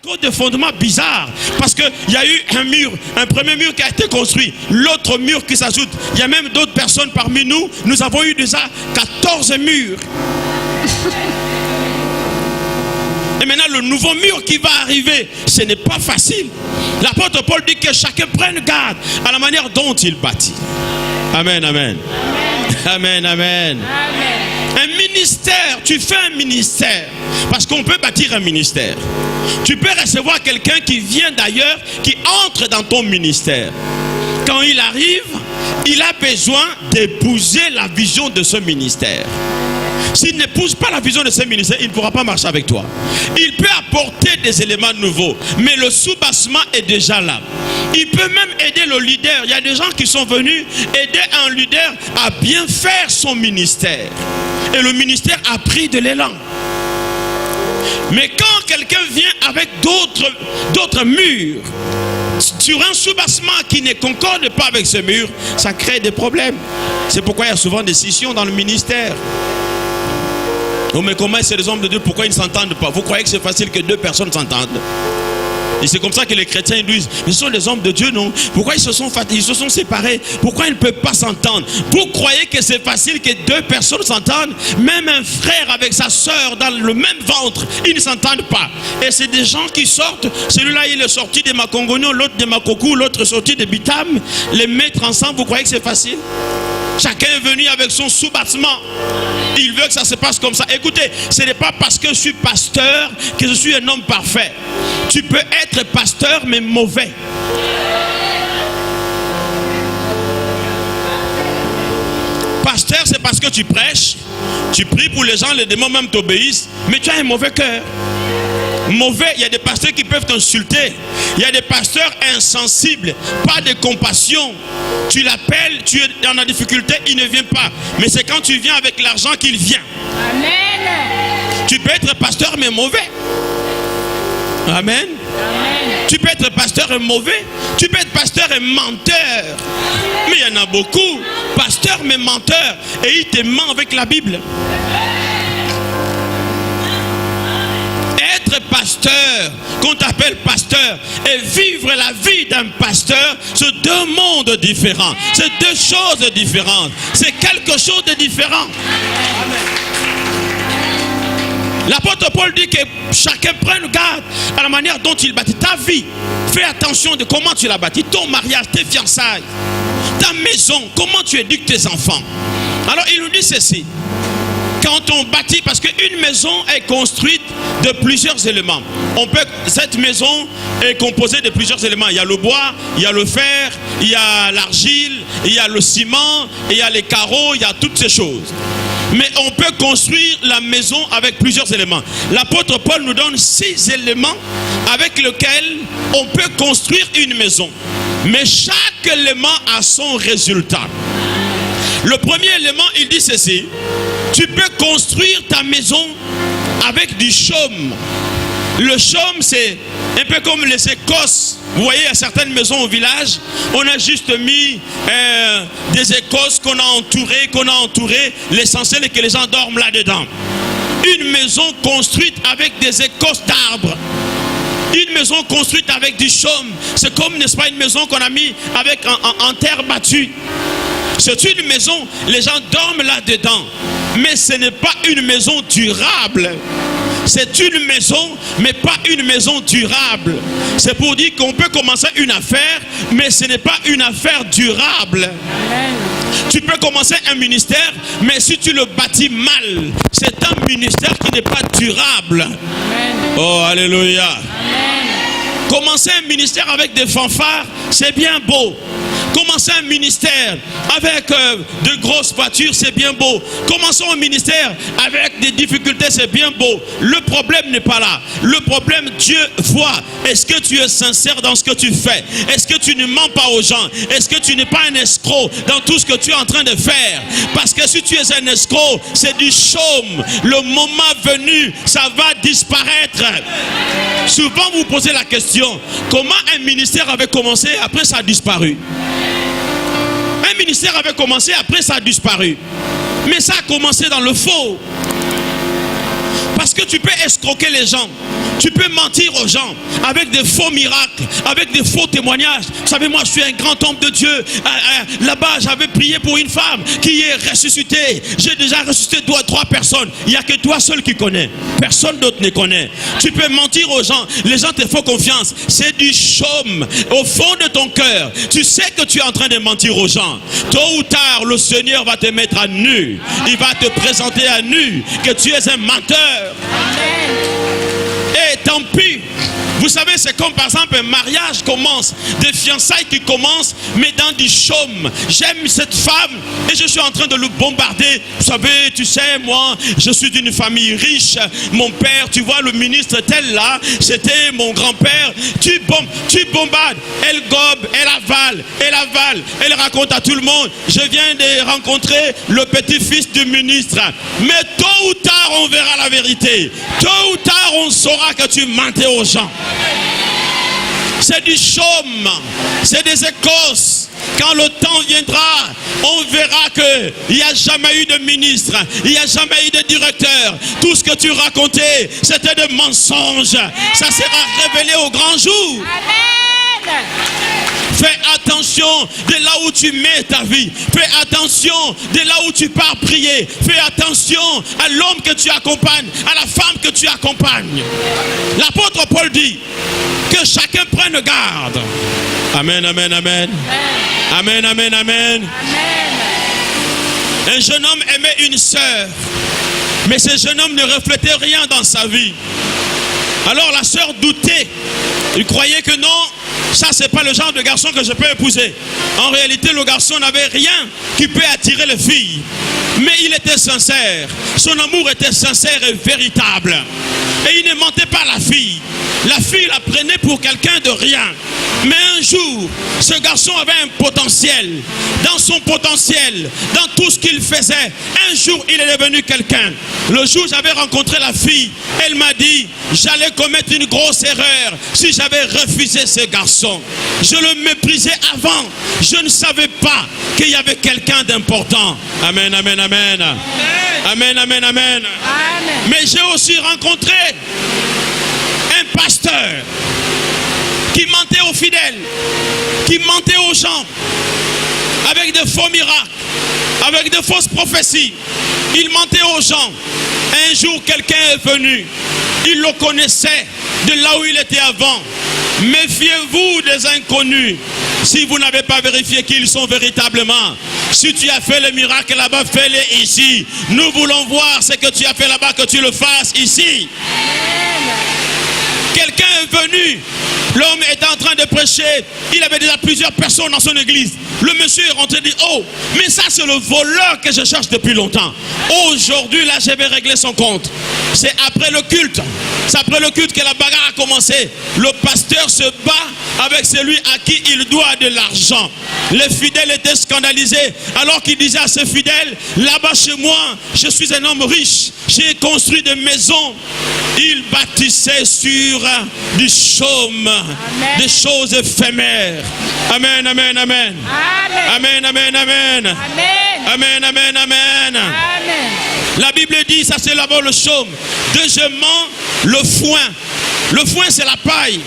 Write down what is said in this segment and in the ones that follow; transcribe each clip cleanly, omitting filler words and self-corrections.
cause de fondements bizarres. Parce qu'il y a eu un mur, un premier mur qui a été construit, l'autre mur qui s'ajoute. Il y a même d'autres personnes parmi nous. Nous avons eu déjà 14 murs. Et maintenant, le nouveau mur qui va arriver, ce n'est pas facile. L'apôtre Paul dit que chacun prenne garde à la manière dont il bâtit. Amen, amen. Amen, amen. Un ministère, tu fais un ministère. Parce qu'on peut bâtir un ministère. Tu peux recevoir quelqu'un qui vient d'ailleurs, qui entre dans ton ministère. Quand il arrive, il a besoin d'épouser la vision de ce ministère. S'il n'épouse pas la vision de ce ministère, il ne pourra pas marcher avec toi. Il peut apporter des éléments nouveaux, mais le soubassement est déjà là. Il peut même aider le leader. Il y a des gens qui sont venus aider un leader à bien faire son ministère. Et le ministère a pris de l'élan. Mais quand quelqu'un vient avec d'autres murs, sur un soubassement qui ne concorde pas avec ce mur, ça crée des problèmes. C'est pourquoi il y a souvent des scissions dans le ministère. Oh, mais comment c'est les hommes de Dieu, pourquoi ils ne s'entendent pas? Vous croyez que c'est facile que deux personnes s'entendent? Et c'est comme ça que les chrétiens disent, mais ce sont les hommes de Dieu, non? Pourquoi ils se sont séparés? Pourquoi ils ne peuvent pas s'entendre? Vous croyez que c'est facile que deux personnes s'entendent? Même un frère avec sa soeur dans le même ventre, ils ne s'entendent pas. Et c'est des gens qui sortent. Celui-là, il est sorti de Makongogno, l'autre de Makokou, l'autre est sorti de Bitam. Les mettre ensemble, vous croyez que c'est facile? Chacun est venu avec son sous-bâtiment. Il veut que ça se passe comme ça. Écoutez, ce n'est pas parce que je suis pasteur que je suis un homme parfait. Tu peux être pasteur mais mauvais. Pasteur, c'est parce que tu prêches, tu pries pour les gens, les démons même t'obéissent, mais tu as un mauvais cœur. Mauvais, il y a des pasteurs qui peuvent t'insulter. Il y a des pasteurs insensibles, pas de compassion. Tu l'appelles, tu es dans la difficulté, il ne vient pas. Mais c'est quand tu viens avec l'argent qu'il vient. Amen. Tu peux être pasteur mais mauvais. Amen. Amen. Tu peux être pasteur et mauvais. Tu peux être pasteur et menteur. Mais il y en a beaucoup. Pasteur mais menteur. Et il te ment avec la Bible. Être pasteur, qu'on t'appelle pasteur, et vivre la vie d'un pasteur, c'est deux mondes différents. C'est deux choses différentes. C'est quelque chose de différent. L'apôtre Paul dit que chacun prenne garde à la manière dont il bâtit ta vie. Fais attention de comment tu l'as bâti. Ton mariage, tes fiançailles, ta maison, comment tu éduques tes enfants. Alors il nous dit ceci. Quand on bâtit, parce qu'une maison est construite de plusieurs éléments. Cette maison est composée de plusieurs éléments. Il y a le bois, il y a le fer, il y a l'argile, il y a le ciment, il y a les carreaux, il y a toutes ces choses. Mais on peut construire la maison avec plusieurs éléments. L'apôtre Paul nous donne 6 éléments avec lesquels on peut construire une maison. Mais chaque élément a son résultat. Le premier élément, il dit ceci. Tu peux construire ta maison avec du chaume. Le chaume, c'est un peu comme les écosses. Vous voyez, à certaines maisons au village, on a juste mis des écosses qu'on a entourées. L'essentiel est que les gens dorment là-dedans. Une maison construite avec des écosses d'arbres. Une maison construite avec du chaume. C'est comme, n'est-ce pas, une maison qu'on a mis avec en terre battue. C'est une maison, les gens dorment là-dedans. Mais ce n'est pas une maison durable. C'est une maison, mais pas une maison durable. C'est pour dire qu'on peut commencer une affaire, mais ce n'est pas une affaire durable. Amen. Tu peux commencer un ministère, mais si tu le bâtis mal, c'est un ministère qui n'est pas durable. Amen. Oh, alléluia. Amen. Commencer un ministère avec des fanfares, c'est bien beau. Commencer un ministère avec de grosses voitures, c'est bien beau. Commençons un ministère avec des difficultés, c'est bien beau. Le problème n'est pas là. Le problème, Dieu voit. Est-ce que tu es sincère dans ce que tu fais? Est-ce que tu ne mens pas aux gens? Est-ce que tu n'es pas un escroc dans tout ce que tu es en train de faire? Parce que si tu es un escroc, c'est du chaume. Le moment venu, ça va disparaître. Souvent, vous posez la question, comment un ministère avait commencé, après ça a disparu? Un ministère avait commencé, après ça a disparu. Mais ça a commencé dans le faux. Parce que tu peux escroquer les gens. Tu peux mentir aux gens avec des faux miracles, avec des faux témoignages. Vous savez, moi je suis un grand homme de Dieu. Là-bas, j'avais prié pour une femme qui est ressuscitée. J'ai déjà ressuscité 2 à 3 personnes. Il n'y a que toi seul qui connais. Personne d'autre ne connaît. Tu peux mentir aux gens. Les gens te font confiance. C'est du chaume. Au fond de ton cœur, tu sais que tu es en train de mentir aux gens. Tôt ou tard, le Seigneur va te mettre à nu. Il va te présenter à nu que tu es un menteur. Amen. Et tant pis. Vous savez, c'est comme par exemple un mariage commence, des fiançailles qui commencent, mais dans du chaume. J'aime cette femme et je suis en train de le bombarder. Vous savez, tu sais, moi, je suis d'une famille riche. Mon père, tu vois, le ministre tel là, c'était mon grand-père. Tu bombardes. Elle gobe, elle avale, elle raconte à tout le monde. Je viens de rencontrer le petit-fils du ministre. Mais tôt ou tard, on verra la vérité. Tôt ou tard, on saura que tu mentais aux gens. C'est du chaume, c'est des écosses. Quand le temps viendra, on verra qu'il n'y a jamais eu de ministre, il n'y a jamais eu de directeur. Tout ce que tu racontais, c'était des mensonges. Ça sera révélé au grand jour. Amen. Fais attention de là où tu mets ta vie. Fais attention de là où tu pars prier. Fais attention à l'homme que tu accompagnes, à la femme que tu accompagnes. L'apôtre Paul dit que chacun prenne garde. Amen, amen, amen. Amen, amen, amen. Un jeune homme aimait une sœur, mais ce jeune homme ne reflétait rien dans sa vie. Alors la sœur doutait. Il croyait que non, ça c'est pas le genre de garçon que je peux épouser. En réalité, le garçon n'avait rien qui peut attirer les filles. Mais il était sincère. Son amour était sincère et véritable. Et il ne mentait pas à la fille. La fille la prenait pour quelqu'un de rien. Mais un jour, ce garçon avait un potentiel. Dans son potentiel, dans tout ce qu'il faisait, un jour il est devenu quelqu'un. Le jour où j'avais rencontré la fille, elle m'a dit, j'allais commettre une grosse erreur si j'avais refusé ce garçon. Je le méprisais avant. Je ne savais pas qu'il y avait quelqu'un d'important. Amen, amen, amen. Amen, amen, amen. Mais j'ai aussi rencontré un pasteur qui mentait aux fidèles, qui mentait aux gens, avec de faux miracles, avec de fausses prophéties. Il mentait aux gens. Un jour, quelqu'un est venu. Il le connaissait de là où il était avant. Méfiez-vous des inconnus. Si vous n'avez pas vérifié qui ils sont véritablement. Si tu as fait le miracle là-bas, fais-le ici. Nous voulons voir ce que tu as fait là-bas, que tu le fasses ici. Quelqu'un est venu. L'homme était en train de prêcher. Il avait déjà plusieurs personnes dans son église. Le monsieur est rentré et dit, oh, mais ça c'est le voleur que je cherche depuis longtemps. Aujourd'hui, là, je vais régler son compte. C'est après le culte. C'est après le culte que la bagarre a commencé. Le pasteur se bat avec celui à qui il doit de l'argent. Les fidèles étaient scandalisés. Alors qu'il disait à ses fidèles, là-bas chez moi, je suis un homme riche. J'ai construit des maisons. Il bâtissait sur du chaume, amen, des choses éphémères. Amen, amen, amen. Amen, amen, amen. Amen, amen, amen, amen. Amen. La Bible dit, ça c'est d'abord le chaume. Deuxièmement, le foin. Le foin c'est la paille.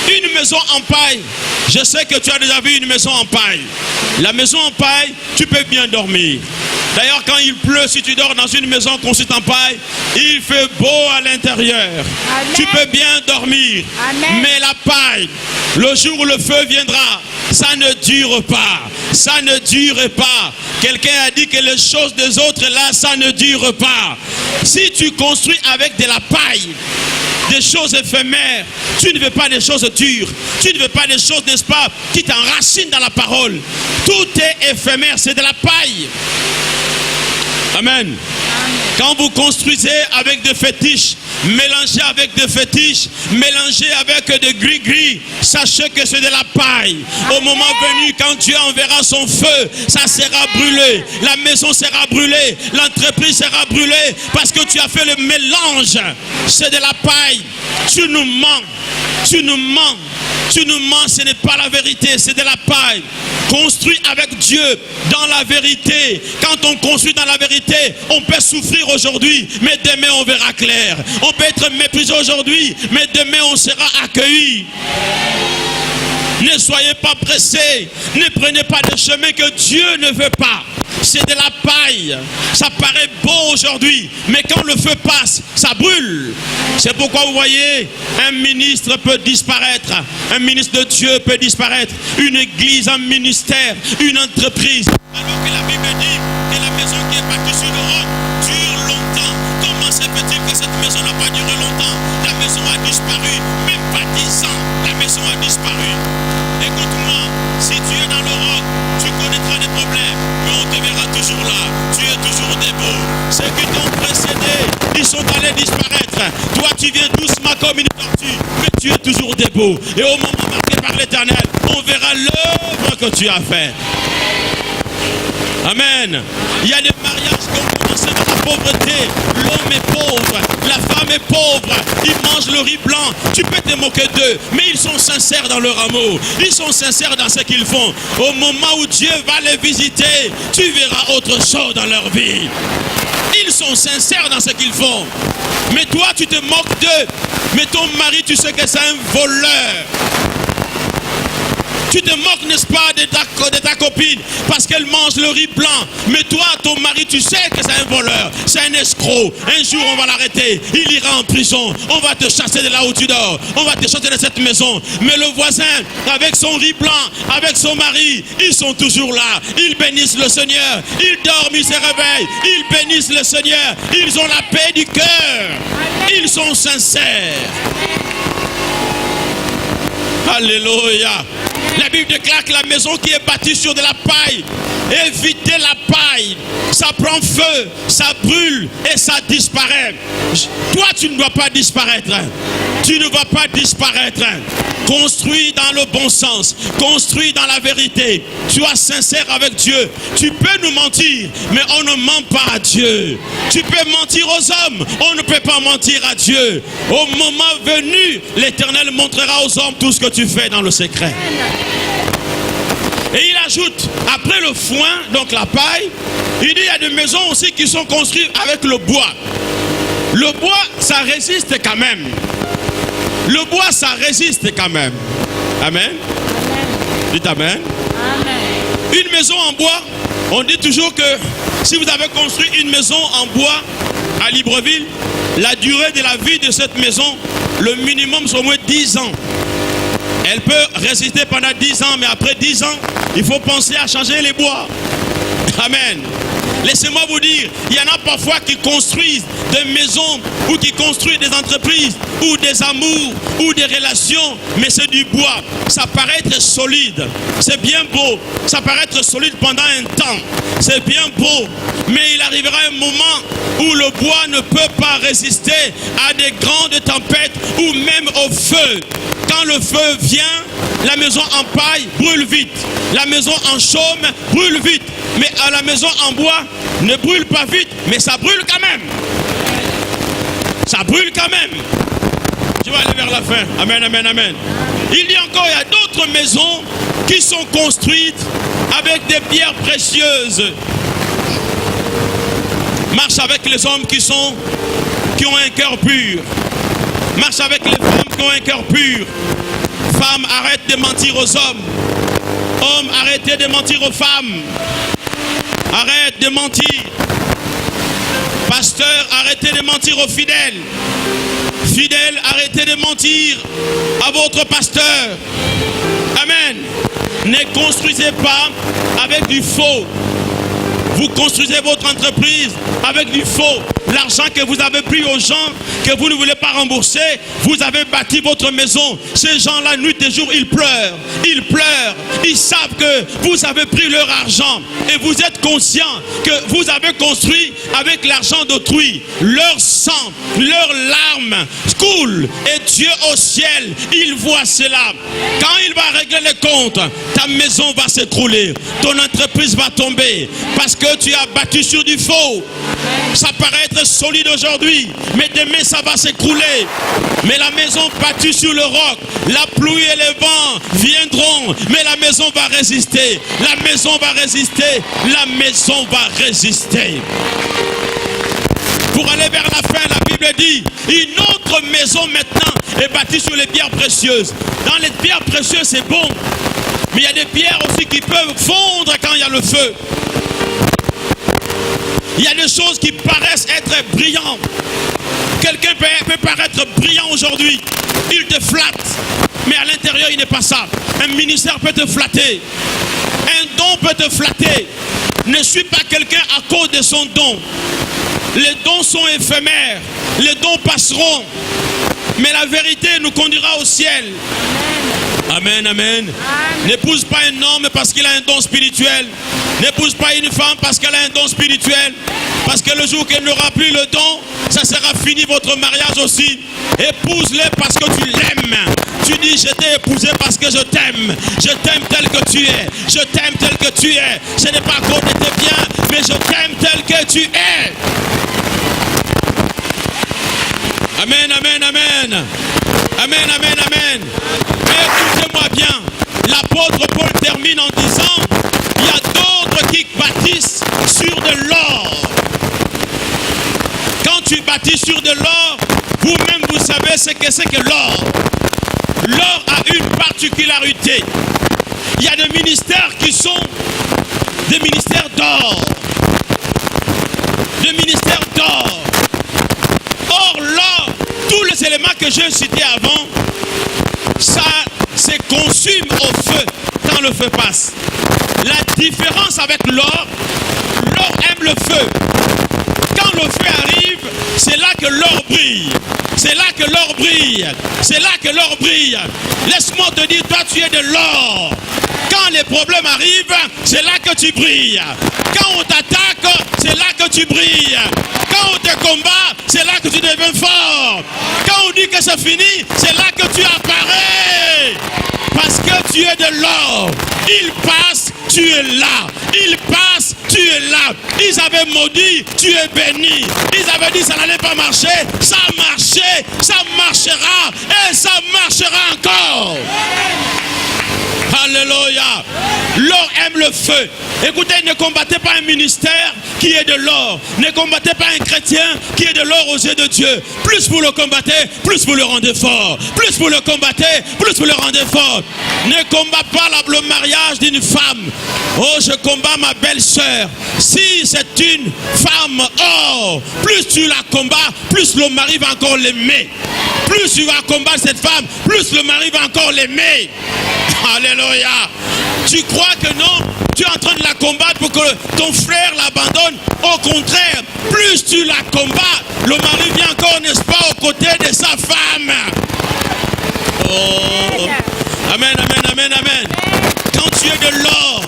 Une maison en paille. Je sais que tu as déjà vu une maison en paille. La maison en paille, tu peux bien dormir. D'ailleurs, quand il pleut, si tu dors dans une maison construite en paille, il fait beau à l'intérieur. Tu peux bien dormir. Amen. Mais la paille, le jour où le feu viendra, ça ne dure pas. Ça ne dure pas. Quelqu'un a dit que les choses des autres, là, ça ne dure pas. Si tu construis avec de la paille, des choses éphémères, tu ne veux pas des choses dures, tu ne veux pas des choses, n'est-ce pas, qui t'enracinent dans la parole. Tout est éphémère, c'est de la paille. Amen. Quand vous construisez avec des fétiches, mélangez avec des fétiches, mélangez avec des gris-gris, sachez que c'est de la paille. Au moment venu, quand Dieu enverra son feu, ça sera brûlé. La maison sera brûlée, l'entreprise sera brûlée, parce que tu as fait le mélange. C'est de la paille. Tu nous mens. Tu nous mens. Tu nous mens, ce n'est pas la vérité, c'est de la paille. Construis avec Dieu dans la vérité. Quand on construit dans la vérité, on peut souffrir aujourd'hui, mais demain on verra clair. On peut être méprisé aujourd'hui, mais demain on sera accueilli. Ne soyez pas pressés, ne prenez pas de chemin que Dieu ne veut pas. C'est de la paille, ça paraît beau aujourd'hui, mais quand le feu passe, ça brûle. C'est pourquoi vous voyez, un ministre peut disparaître, un ministre de Dieu peut disparaître, une église, un ministère, une entreprise. Alors que la Bible dit que la maison qui est bâtie sur le roc dure longtemps. Comment se fait-il que cette maison n'a pas duré longtemps? La maison a disparu, même pas 10 ans, la maison a disparu. Écoute-moi, si tu es dans le roc, tu connaîtras des problèmes, mais on te verra toujours là. Tu es toujours debout. Ceux qui t'ont précédé, ils sont allés disparaître. Toi, tu viens doucement comme une tortue, mais tu es toujours debout. Et au moment marqué par l'Éternel, on verra l'œuvre que tu as faite. Amen. Il y a des mariages qui ont commencé dans la pauvreté. L'homme est pauvre, la femme est pauvre. Ils mangent le riz blanc. Tu peux te moquer d'eux, mais ils sont sincères dans leur amour. Ils sont sincères dans ce qu'ils font. Au moment où Dieu va les visiter, tu verras autre chose dans leur vie. Ils sont sincères dans ce qu'ils font. Mais toi, tu te moques d'eux. Mais ton mari, tu sais que c'est un voleur. Tu te moques, n'est-ce pas, de ta copine parce qu'elle mange le riz blanc. Mais toi, ton mari, tu sais que c'est un voleur, c'est un escroc. Un jour, on va l'arrêter. Il ira en prison. On va te chasser de là où tu dors. On va te chasser de cette maison. Mais le voisin, avec son riz blanc, avec son mari, ils sont toujours là. Ils bénissent le Seigneur. Ils dorment, ils se réveillent. Ils bénissent le Seigneur. Ils ont la paix du cœur. Ils sont sincères. Alléluia. La Bible déclare que la maison qui est bâtie sur de la paille, évitez la paille, ça prend feu, ça brûle et ça disparaît. Toi, tu ne dois pas disparaître. Tu ne vas pas disparaître. Construis dans le bon sens, construis dans la vérité. Sois sincère avec Dieu. Tu peux nous mentir, mais on ne ment pas à Dieu. Tu peux mentir aux hommes, on ne peut pas mentir à Dieu. Au moment venu, l'Éternel montrera aux hommes tout ce que tu fais dans le secret. Et il ajoute, après le foin, donc la paille, il dit il y a des maisons aussi qui sont construites avec le bois. Le bois, ça résiste quand même. Le bois, ça résiste quand même. Amen. Dites amen. Amen. Une maison en bois, on dit toujours que si vous avez construit une maison en bois à Libreville, la durée de la vie de cette maison, le minimum, c'est au moins 10 ans. Elle peut résister pendant 10 ans, mais après 10 ans, il faut penser à changer les bois. Amen. Laissez-moi vous dire, il y en a parfois qui construisent des maisons ou qui construisent des entreprises ou des amours ou des relations, mais c'est du bois. Ça paraît être solide, c'est bien beau, ça paraît être solide pendant un temps, c'est bien beau, mais il arrivera un moment où le bois ne peut pas résister à des grandes tempêtes ou même au feu. Quand le feu vient, la maison en paille brûle vite, la maison en chaume brûle vite, mais à la maison en bois ne brûle pas vite, mais ça brûle quand même. Ça brûle quand même. Tu vas aller vers la fin. Amen, amen, amen. Il dit encore, il y a d'autres maisons qui sont construites avec des pierres précieuses. Marche avec les hommes qui ont un cœur pur. Marche avec les femmes qui ont un cœur pur. Femmes, arrête de mentir aux hommes. Hommes, arrêtez de mentir aux femmes. Arrête de mentir. Pasteur, arrêtez de mentir aux fidèles. Fidèles, arrêtez de mentir à votre pasteur. Amen. Ne construisez pas avec du faux. Vous construisez votre entreprise avec du faux. L'argent que vous avez pris aux gens, que vous ne voulez pas rembourser, vous avez bâti votre maison. Ces gens-là, nuit et jour, ils pleurent. Ils pleurent. Ils savent que vous avez pris leur argent. Et vous êtes conscient que vous avez construit avec l'argent d'autrui. Leur sang, leurs larmes coulent. Et Dieu au ciel, il voit cela. Quand il va régler les comptes, ta maison va s'écrouler. Ton entreprise va tomber. Parce que tu as bâti sur du faux. Ça paraît être être solide aujourd'hui, mais demain ça va s'écrouler. Mais la maison bâtie sur le roc, la pluie et les vents viendront, mais la maison va résister. La maison va résister. La maison va résister. Pour aller vers la fin, la Bible dit, une autre maison maintenant est bâtie sur les pierres précieuses. Dans les pierres précieuses, c'est bon. Mais il y a des pierres aussi qui peuvent fondre quand il y a le feu. Il y a des choses qui paraissent être brillantes. Quelqu'un peut paraître brillant aujourd'hui. Il te flatte. Mais à l'intérieur, il n'est pas ça. Un ministère peut te flatter. Un don peut te flatter. Ne suis pas quelqu'un à cause de son don. Les dons sont éphémères. Les dons passeront. Mais la vérité nous conduira au ciel. Amen, amen. N'épouse pas un homme parce qu'il a un don spirituel. N'épouse pas une femme parce qu'elle a un don spirituel. Parce que le jour qu'elle n'aura plus le don, ça sera fini votre mariage aussi. Épouse-le parce que tu l'aimes. Tu dis, je t'ai épousé parce que je t'aime. Je t'aime tel que tu es. Je t'aime tel que tu es. Ce n'est pas qu'on était bien, mais je t'aime tel que tu es. Amen, amen, amen. Amen, amen, amen. Mais écoutez-moi bien. L'apôtre Paul termine en disant, il y a d'autres qui bâtissent sur de l'or. Quand tu bâtis sur de l'or, vous-même vous savez ce que c'est que l'or. L'or a une particularité. Il y a des ministères qui sont des ministères d'or. Des ministères d'or. Or, l'or, tous les éléments que j'ai cités avant, ça se consume au feu quand le feu passe. La différence avec l'or, l'or aime le feu. Quand le feu arrive, c'est là que l'or brille. C'est là que l'or brille. C'est là que l'or brille. Laisse-moi te dire, toi tu es de l'or. Quand les problèmes arrivent, c'est là que tu brilles. Quand on t'attaque, c'est là que tu brilles. Quand on te combat, c'est là que tu deviens fort. Quand on dit que c'est fini, c'est là que tu apparais. Parce que tu es de l'or. Il passe, tu es là. Il passe, tu es là. Ils avaient maudit, tu es béni. Ils avaient dit ça n'allait pas marcher. Ça a marché, ça marchera et ça marchera encore. Alléluia. L'or aime le feu. Écoutez, ne combattez pas un ministère qui est de l'or. Ne combattez pas un chrétien qui est de l'or aux yeux de Dieu. Plus vous le combattez, plus vous le rendez fort. Plus vous le combattez, plus vous le rendez fort. Ne combat pas le mariage d'une femme. Oh, je combats ma belle-sœur. Si c'est une femme or, plus tu la combats, plus le mari va encore l'aimer. Plus tu vas combattre cette femme, plus le mari va encore l'aimer. Alléluia. Tu crois que non? Tu es en train de la combattre pour que ton frère l'abandonne. Au contraire, plus tu la combats, le mari vient encore, n'est-ce pas, aux côtés de sa femme. Oh. Amen, amen, amen, amen. Quand tu es de l'or,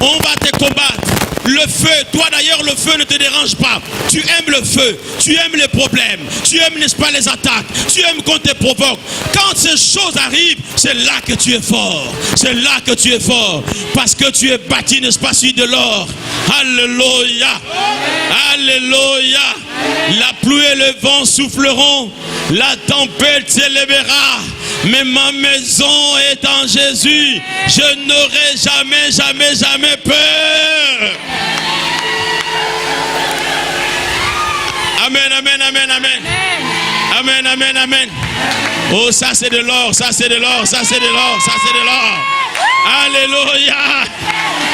on va te combattre. Le feu, toi d'ailleurs, le feu ne te dérange pas. Tu aimes le feu, tu aimes les problèmes, tu aimes, n'est-ce pas, les attaques, tu aimes qu'on te provoque. Quand ces choses arrivent, c'est là que tu es fort. C'est là que tu es fort. Parce que tu es bâti, n'est-ce pas, sur de l'or. Alléluia. Alléluia. La pluie et le vent souffleront, la tempête s'élèvera. Mais ma maison est en Jésus. Je n'aurai jamais, jamais, jamais peur. Amen, amen, amen, amen. Amen, amen, amen. Oh, ça c'est de l'or, ça c'est de l'or, ça c'est de l'or, ça c'est de l'or. Alléluia.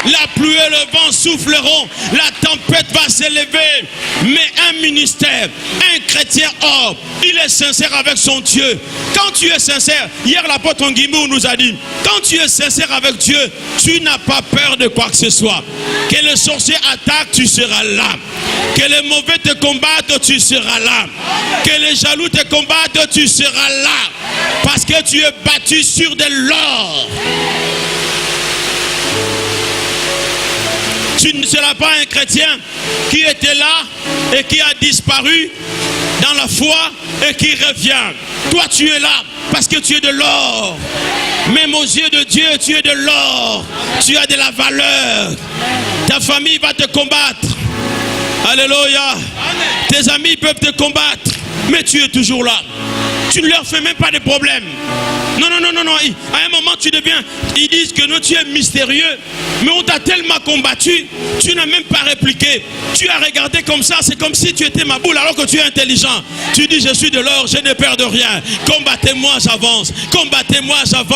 La pluie et le vent souffleront, la tempête va s'élever. Mais un ministère, un chrétien or, il est sincère avec son Dieu. Quand tu es sincère, hier l'apôtre Nguimou nous a dit, quand tu es sincère avec Dieu, tu n'as pas peur de quoi que ce soit. Que les sorciers attaquent, tu seras là. Que les mauvais te combattent, tu seras là. Que les jaloux te combattent, tu seras là. Parce que tu es battu sur de l'or. Tu ne seras pas un chrétien qui était là et qui a disparu dans la foi et qui revient. Toi, tu es là parce que tu es de l'or. Même aux yeux de Dieu, tu es de l'or. Tu as de la valeur. Ta famille va te combattre. Alléluia. Tes amis peuvent te combattre, mais tu es toujours là. Tu ne leur fais même pas de problème. Non, non, non, non, non. À un moment, tu deviens... Ils disent que non, tu es mystérieux. Mais on t'a tellement combattu, tu n'as même pas répliqué. Tu as regardé comme ça, c'est comme si tu étais ma boule alors que tu es intelligent. Tu dis, je suis de l'or, je n'ai peur de rien. Combattez-moi, j'avance. Combattez-moi, j'avance.